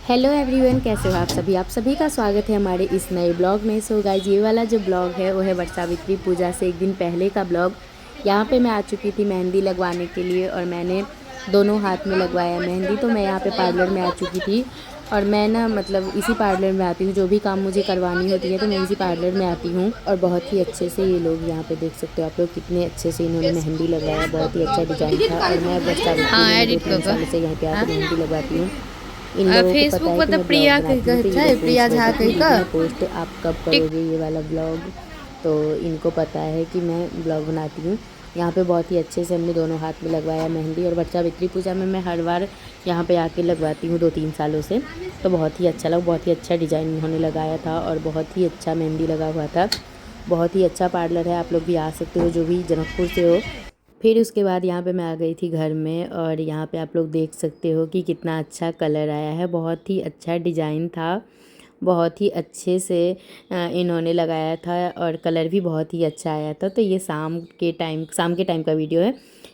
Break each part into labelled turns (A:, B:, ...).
A: Hello everyone, कैसे हो आप सभी का स्वागत है हमारे इस नए ब्लॉग में। सो गाइज, ये वाला जो ब्लॉग है वो है वट सावित्री पूजा से एक दिन पहले का ब्लॉग। यहाँ पे मैं आ चुकी थी मेहंदी लगवाने के लिए और मैंने दोनों हाथ में लगवाया मेहंदी। तो मैं यहाँ पे पार्लर में आ चुकी थी और मैं ना मतलब इसी पार्लर में आती हूँ, जो भी काम मुझे करवानी होती है तो मैं इसी पार्लर में आती हूँ। और बहुत ही अच्छे से ये लोग यहाँ पे देख सकते हो आप लोग, कितने अच्छे से इन्होंने मेहंदी लगवाया, बहुत ही अच्छा डिजाइन था। और मैं वट सावित्री
B: हाँ
A: मैंने
B: एडिट
A: 2-3
B: कर
A: सालों से यहाँ पे आकर
B: हाँ
A: मेहंदी लगवाती हूँ। इन लोगों को पता
B: फेसबुक
A: है
B: पर
A: कि
B: तो
A: मैं ब्लॉग
B: प्रिया
A: बनाती हूँ, तो ये
B: है
A: लोग
B: प्रिया
A: पूछ रहे
B: झा
A: थे कि
B: कह
A: दीदी पोस्ट आप कब
B: टिक
A: करोगे ये वाला ब्लॉग। तो इनको पता है कि मैं ब्लॉग बनाती हूँ। यहाँ पे बहुत ही अच्छे से हमने दोनों हाथ में लगवाया मेहंदी। और वट सावित्री पूजा में मैं हर बार यहाँ पे आके लगवाती हूँ 2-3 सालों से। तो बहुत ही अच्छा लगा, बहुत ही अच्छा डिज़ाइन इन्होंने लगाया था और बहुत ही अच्छा मेहंदी लगा हुआ था। बहुत ही अच्छा पार्लर है, आप लोग भी आ सकते हो जो भी जनकपुर से हो। फिर उसके बाद यहाँ पे मैं आ गई थी घर में और यहाँ पे आप लोग देख सकते हो कि कितना अच्छा कलर आया है, बहुत ही अच्छा डिज़ाइन था, बहुत ही अच्छे से इन्होंने लगाया था और कलर भी बहुत ही अच्छा आया था। तो ये शाम के टाइम का वीडियो है।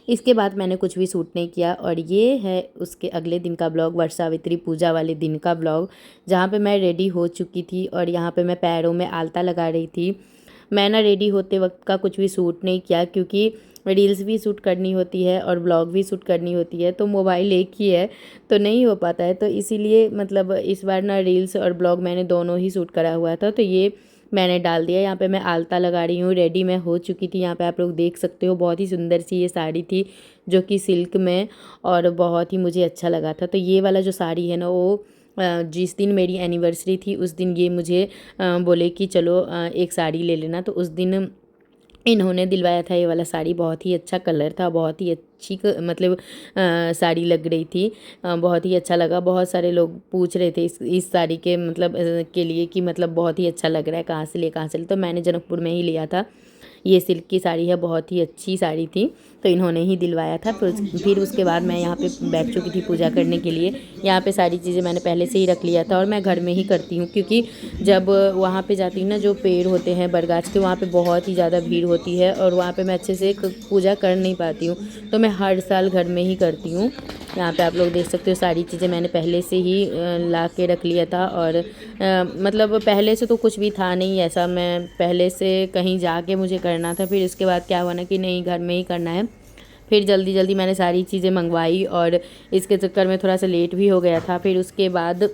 A: इसके बाद मैंने कुछ भी शूट नहीं किया और ये है उसके अगले दिन का ब्लॉग, वट सावित्री पूजा वाले दिन का ब्लॉग, जहाँ पे मैं रेडी हो चुकी थी और यहाँ पे मैं पैरों में आलता लगा रही थी। मैं ना रेडी होते वक्त का कुछ भी शूट नहीं किया, क्योंकि रील्स भी शूट करनी होती है और ब्लॉग भी शूट करनी होती है, तो मोबाइल एक ही है तो नहीं हो पाता है। तो इसीलिए मतलब इस बार ना रील्स और ब्लॉग मैंने दोनों ही शूट करा हुआ था, तो ये मैंने डाल दिया। यहाँ पे मैं आलता लगा रही हूँ, रेडी मैं हो चुकी थी। यहाँ पे आप लोग देख सकते हो, बहुत ही सुंदर सी ये साड़ी थी जो कि सिल्क में, और बहुत ही मुझे अच्छा लगा था। तो ये वाला जो साड़ी है ना, वो जिस दिन मेरी एनिवर्सरी थी उस दिन ये मुझे बोले कि चलो एक साड़ी ले लेना, तो उस दिन इन्होंने दिलवाया था ये वाला साड़ी। बहुत ही अच्छा कलर था, बहुत ही अच्छी मतलब साड़ी लग रही थी, बहुत ही अच्छा लगा। बहुत सारे लोग पूछ रहे थे इस साड़ी के मतलब के लिए कि मतलब बहुत ही अच्छा लग रहा है, कहाँ से ले। तो मैंने जनकपुर में ही लिया था। ये सिल्क की साड़ी है, बहुत ही अच्छी साड़ी थी, तो इन्होंने ही दिलवाया था। फिर उसके बाद मैं यहाँ पे बैठ चुकी थी पूजा करने के लिए। यहाँ पे सारी चीज़ें मैंने पहले से ही रख लिया था और मैं घर में ही करती हूँ, क्योंकि जब वहाँ पे जाती हूँ ना, जो पेड़ होते हैं बरगाछ के, वहाँ पे बहुत ही ज़्यादा भीड़ होती है और वहाँ पे मैं अच्छे से पूजा कर नहीं पाती हूँ, तो मैं हर साल घर में ही करती हूँ। यहाँ पे आप लोग देख सकते हो सारी चीज़ें मैंने पहले से ही ला के रख लिया था। और मतलब पहले से तो कुछ भी था नहीं ऐसा, मैं पहले से कहीं जाके मुझे करना था। फिर उसके बाद क्या हुआ ना कि नहीं, घर में ही करना है। फिर जल्दी जल्दी मैंने सारी चीज़ें मंगवाई और इसके चक्कर में थोड़ा सा लेट भी हो गया था। फिर उसके बाद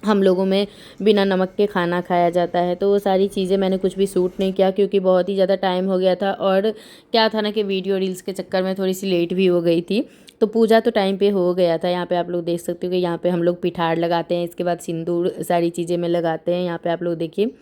A: हम लोगों में बिना नमक के खाना खाया जाता है, तो वो सारी चीज़ें मैंने कुछ भी शूट नहीं किया, क्योंकि बहुत ही ज़्यादा टाइम हो गया था। और क्या था ना कि वीडियो रील्स के चक्कर में थोड़ी सी लेट भी हो गई थी। तो पूजा तो टाइम पे हो गया था। यहाँ पे आप लोग देख सकते हो कि यहाँ पे हम लोग पिठार लगाते हैं, इसके बाद सिंदूर सारी चीज़ें में लगाते हैं। यहाँ पे आप लोग देखिए।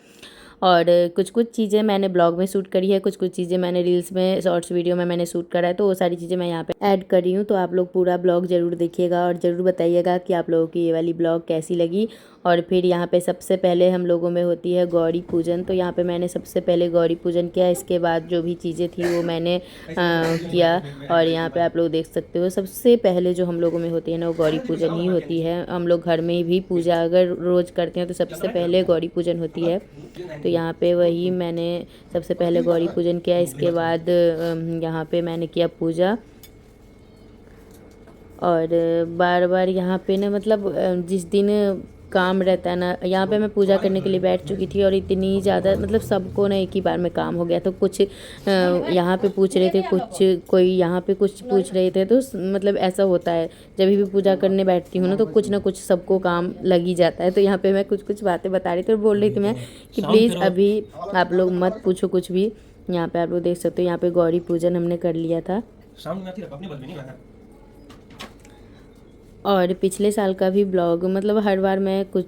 A: और कुछ कुछ चीज़ें मैंने ब्लॉग में शूट करी है, कुछ कुछ चीज़ें मैंने रील्स में, शॉर्ट्स वीडियो में मैंने शूट करा है, तो वो सारी चीज़ें मैं यहाँ पे ऐड कर रही हूँ। तो आप लोग पूरा ब्लॉग ज़रूर देखिएगा और ज़रूर बताइएगा कि आप लोगों की ये वाली ब्लॉग कैसी लगी। और फिर यहाँ पे सबसे पहले हम लोगों में होती है गौरी पूजन, तो यहाँ पे मैंने सबसे पहले गौरी पूजन किया। इसके बाद जो भी चीज़ें थी वो मैंने किया। और यहाँ पे आप लोग देख सकते हो, सबसे पहले जो हम लोगों में होती है ना, वो गौरी पूजन ही होती है। हम लोग घर में भी पूजा अगर रोज़ करते हैं तो सबसे पहले गौरी पूजन होती है। तो यहाँ पे वही मैंने सबसे पहले गौरी पूजन किया। इसके बाद यहाँ पे मैंने किया पूजा। और बार बार यहाँ पे ना मतलब जिस दिन काम रहता है ना, यहाँ पे मैं पूजा करने के लिए बैठ चुकी थी और इतनी ज़्यादा मतलब सबको ना एक ही बार में काम हो गया। तो कुछ यहाँ पे पूछ रहे थे, कुछ कोई यहाँ पे कुछ पूछ रहे थे, तो मतलब ऐसा होता है जब भी पूजा करने बैठती हूँ ना कुछ सबको काम लग ही जाता है। तो यहाँ पे मैं कुछ कुछ बातें बता रही थी और बोल रही थी मैं कि प्लीज़ अभी आप लोग मत पूछो कुछ भी। यहाँ पे आप लोग देख सकते हो, यहाँ पे गौरी पूजन हमने कर लिया था। और पिछले साल का भी ब्लॉग मतलब हर बार मैं कुछ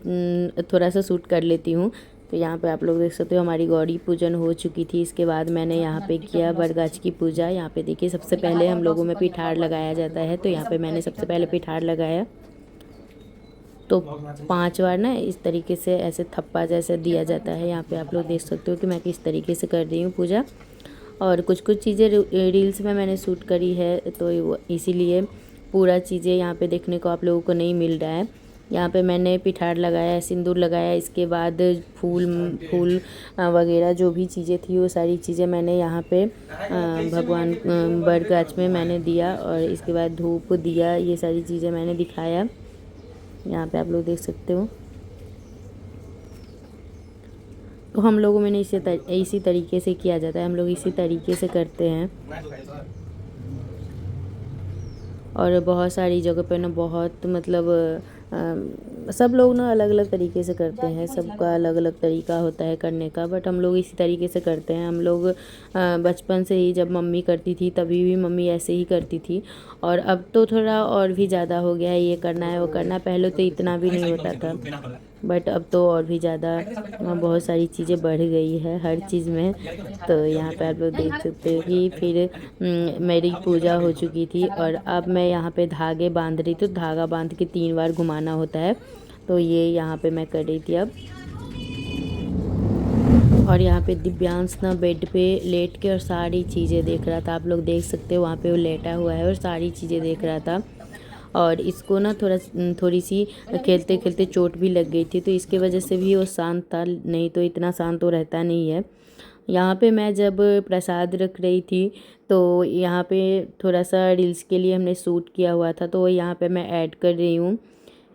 A: थोड़ा सा शूट कर लेती हूँ। तो यहाँ पे आप लोग देख सकते हो हमारी गौरी पूजन हो चुकी थी। इसके बाद मैंने यहाँ पे किया बरगाछ की पूजा। यहाँ पे देखिए सबसे पहले हम लोगों में पिठार लगाया जाता है, तो यहाँ पे मैंने सबसे पहले पिठार लगाया। तो 5 बार ना इस तरीके से ऐसे थप्पा जैसे दिया जाता है। यहाँ पे आप लोग देख सकते हो कि मैं किस तरीके से कर रही हूँ पूजा। और कुछ कुछ चीज़ें रील्स में मैंने शूट करी है, तो इसीलिए पूरा चीज़ें यहाँ पे देखने को आप लोगों को नहीं मिल रहा है। यहाँ पे मैंने पिठार लगाया, सिंदूर लगाया, इसके बाद फूल फूल वगैरह जो भी चीज़ें थी वो सारी चीज़ें मैंने यहाँ पे भगवान बरगाछ में मैंने दिया। और इसके बाद धूप दिया, ये सारी चीज़ें मैंने दिखाया। यहाँ पे आप लोग देख सकते हो। तो हम लोगों में इसी तरीके से किया जाता है, हम लोग इसी तरीके से करते हैं। और बहुत सारी जगह पे ना बहुत मतलब सब लोग ना अलग अलग तरीके से करते हैं, सबका अलग अलग तरीका होता है करने का, बट हम लोग इसी तरीके से करते हैं। हम लोग बचपन से ही जब मम्मी करती थी तभी भी मम्मी ऐसे ही करती थी, और अब तो थोड़ा और भी ज़्यादा हो गया है, ये करना है वो करना है। पहले तो इतना भी नहीं होता था, बट अब तो और भी ज़्यादा बहुत सारी चीज़ें बढ़ गई है हर चीज़ में। तो यहाँ पे आप लोग देख सकते हो कि फिर मेरी पूजा हो चुकी थी, और अब मैं यहाँ पे धागे बांध रही थी। तो धागा बांध के 3 बार घुमाना होता है, तो ये यहाँ पे मैं कर रही थी अब। और यहाँ पे दिव्यांश ना बेड पे लेट के और सारी चीज़ें देख रहा था। आप लोग देख सकते हो वहाँ पे वो लेटा हुआ है और सारी चीज़ें देख रहा था। और इसको ना थोड़ी सी खेलते खेलते चोट भी लग गई थी, तो इसके वजह से भी वो शांत था, नहीं तो इतना शांत तो रहता नहीं है। यहाँ पे मैं जब प्रसाद रख रही थी तो यहाँ पे थोड़ा सा रील्स के लिए हमने शूट किया हुआ था, तो यहाँ पे मैं ऐड कर रही हूँ।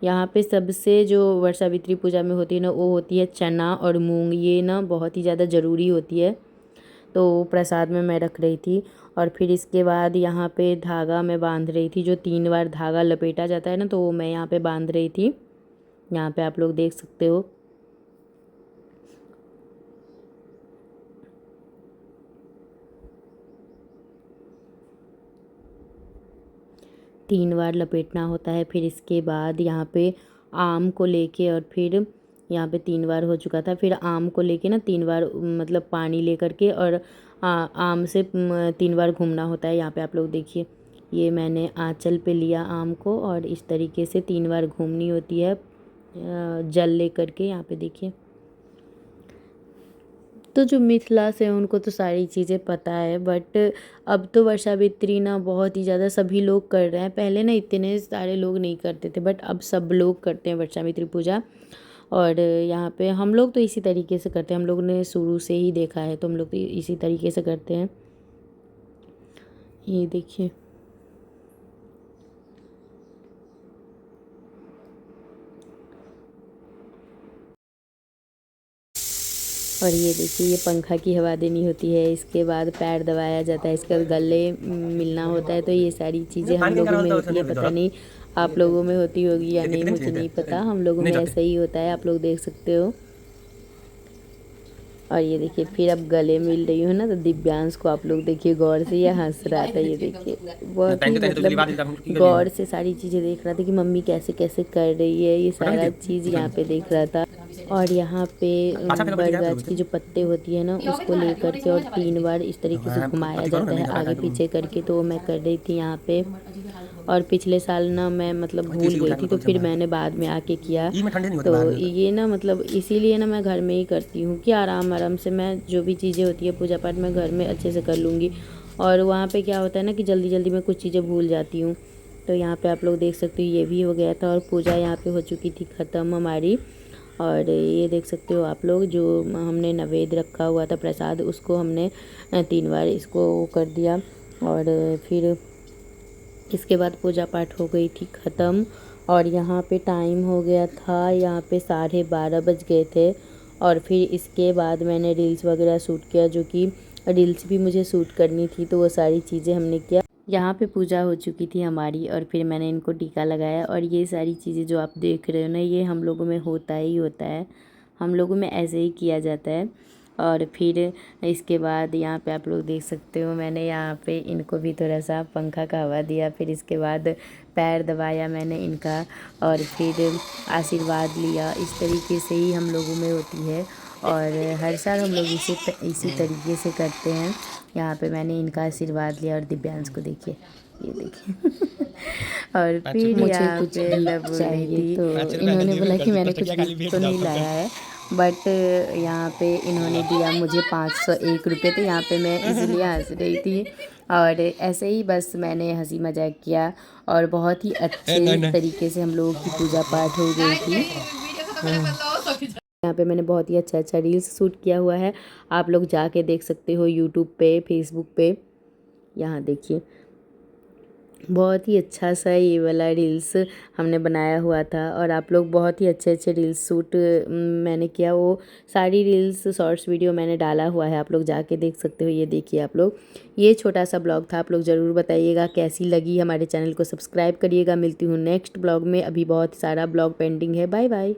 A: यहाँ पे सबसे जो वट सावित्री पूजा में होती है ना, वो होती है चना और मूंग, ये ना बहुत ही ज़्यादा ज़रूरी होती है। तो प्रसाद में मैं रख रही थी, और फिर इसके बाद यहाँ पे धागा मैं बांध रही थी। जो 3 बार धागा लपेटा जाता है ना, तो वो मैं यहाँ पे बांध रही थी। यहाँ पे आप लोग देख सकते हो। तीन बार लपेटना होता है। फिर इसके बाद यहाँ पे आम को लेके, और फिर यहाँ पे 3 बार हो चुका था, फिर आम को लेके ना 3 बार मतलब पानी ले करके, और आम से 3 बार घूमना होता है। यहाँ पे आप लोग देखिए, ये मैंने आंचल पे लिया आम को, और इस तरीके से 3 बार घूमनी होती है जल ले करके। यहाँ पे देखिए, तो जो मिथिला से हैं उनको तो सारी चीज़ें पता है, बट अब तो वर्षावित्री ना बहुत ही ज़्यादा सभी लोग कर रहे हैं। पहले ना इतने सारे लोग नहीं करते थे, बट अब सब लोग करते हैं वर्षावित्री पूजा। और यहाँ पे हम लोग तो इसी तरीके से करते हैं, हम लोग ने शुरू से ही देखा है, तो हम लोग तो इसी तरीके से करते हैं। ये देखिए, और ये देखिए, ये पंखा की हवा देनी होती है, इसके बाद पैर दबाया जाता है, इसके बाद गले मिलना होता है। तो ये सारी चीज़ें हम लोगों में होती है, पता नहीं आप लोगों में होती होगी या नहीं, मुझे नहीं पता। हम लोगों में ऐसा ही होता है, आप लोग देख सकते हो। और ये देखिए, फिर अब गले मिल रही हूँ ना, तो दिव्यांश को आप लोग देखिए गौर से, ये हंस रहा था। ये देखिए, बहुत ही मतलब गौर से सारी चीज़ें देख रहा था कि मम्मी कैसे कैसे कर रही है, ये सारा चीज़ यहाँ पे देख रहा था। और यहाँ पे बरगद की जो पत्ते होती है ना, उसको लेकर के और 3 बार इस तरीके से घुमाया जाता है आगे पीछे करके, तो मैं कर रही थी यहाँ पे। और पिछले साल ना मैं मतलब भूल गई थी, तो फिर मैंने बाद में आके किया। तो ये ना मतलब इसीलिए ना मैं घर में ही करती हूँ कि आराम आराम से मैं जो भी चीज़ें होती है पूजा पाठ मैं घर में अच्छे से कर लूँगी। और वहाँ पे क्या होता है ना कि जल्दी जल्दी मैं कुछ चीज़ें भूल जाती हूँ। तो यहाँ पे आप लोग देख सकते हो, ये भी हो गया था, और पूजा यहाँ पे हो चुकी थी ख़त्म हमारी। और ये देख सकते हो आप लोग, जो हमने नैवेद्य रखा हुआ था प्रसाद, उसको हमने 3 बार इसको कर दिया। और फिर इसके बाद पूजा पाठ हो गई थी ख़त्म। और यहाँ पे टाइम हो गया था, यहाँ पे 12:30 बज गए थे। और फिर इसके बाद मैंने रील्स वगैरह शूट किया, जो कि रील्स भी मुझे शूट करनी थी, तो वो सारी चीज़ें हमने किया। यहाँ पे पूजा हो चुकी थी हमारी, और फिर मैंने इनको टीका लगाया। और ये सारी चीज़ें जो आप देख रहे हो ना, ये हम लोगों में होता ही होता है, हम लोगों में ऐसे ही किया जाता है। और फिर इसके बाद यहाँ पे आप लोग देख सकते हो, मैंने यहाँ पे इनको भी थोड़ा सा पंखा का हवा दिया। फिर इसके बाद पैर दबाया मैंने इनका, और फिर आशीर्वाद लिया। इस तरीके से ही हम लोगों में होती है, और हर साल हम लोग इसी तरीके से करते हैं। यहाँ पे मैंने इनका आशीर्वाद लिया, और दिव्यांश को देखिए, ये देखिए। और फिर मुझे कुछ गिफ्ट चाहिए, तो इन्होंने बोला कि मैंने कुछ गिफ्ट तो नहीं लाया है, बट यहाँ पे इन्होंने दिया मुझे 501 रुपये। तो यहाँ पे मैं इसलिए हंस रही थी, और ऐसे ही बस मैंने हंसी मजाक किया, और बहुत ही अच्छे तरीके से हम लोगों की पूजा पाठ हो गई थी। यहाँ पे मैंने बहुत ही अच्छा अच्छा रील्स शूट किया हुआ है, आप लोग जाके देख सकते हो यूट्यूब पे, फेसबुक पे। यहाँ देखिए, बहुत ही अच्छा सा ये वाला रील्स हमने बनाया हुआ था और आप लोग बहुत ही अच्छे अच्छे रील्स शूट मैंने किया। वो सारी रील्स शॉर्ट्स वीडियो मैंने डाला हुआ है, आप लोग जाके देख सकते हो। ये देखिए आप लोग, ये छोटा सा ब्लॉग था। आप लोग ज़रूर बताइएगा कैसी लगी। हमारे चैनल को सब्सक्राइब करिएगा। मिलती हूँ नेक्स्ट ब्लॉग में। अभी बहुत सारा ब्लॉग पेंडिंग है। Bye bye.